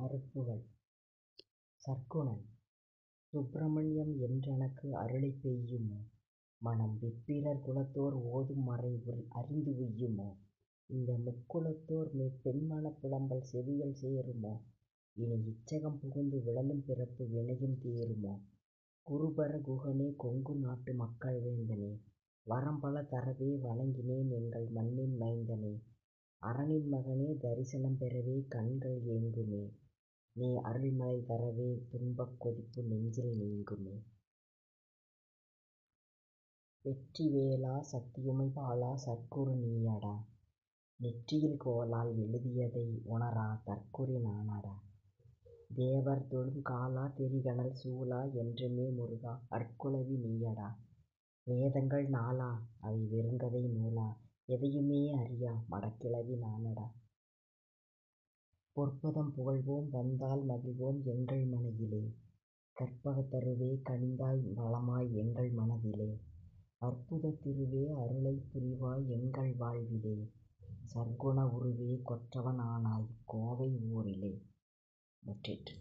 அருப்புகள் சற்குணன் சுப்பிரமணியம் என்றெனக்கு அருளைப் பெய்யுமோ? மனம் விப்பிரர் குலத்தோர் ஓதும் மறை அறிந்து உய்யுமோ? இந்த முக்குலத்தோர் பெண்மனப் புலம்பல் செவிகள் சேருமோ? இனி இச்சகம் புகுந்து உழலும் பிறப்பு வினையும் தீருமோ? குருபர குகனே, கொங்கு நாட்டு மக்கள் வேந்தனே, வரம்பல தரவே வணங்கினேன் எங்கள் மண்ணின் மைந்தனே. அரணின் மகனே, தரிசனம் பெறவே கண்கள் ஏங்குமே. நீ அருள்மழை தரவே துன்பக் கொதிப்பு நெஞ்சில் நீங்குமே. வெற்றி வேலா சக்தியுமை பாலா சற்குரு நீயடா. நெற்றியில் கோலால் எழுதியதை உணரா தற்குறி நானடா. தேவர் தொழும் காலா திரிகனல் சூலா என்றுமே முருகா அற்குலவி நீயடா. வேதங்கள் நாலா அவை வெறுங்கதை நூலா எதையுமே அறியா மடக்கிழவி நானடா. பொற்பதம் புகழ்வோம் வந்தால் மகிழ்வோம் எங்கள் மனையிலே. கற்பகத் தருவே கனிந்தாய் வளமாய் எங்கள் மனதிலே. அற்புதத் திருவே அருளைப் புரிவாய் எங்கள் வாழ்விலே. சற்குண உருவே கொற்றவன் ஆனாய் கோவை ஊரிலே. முற்றிற்று.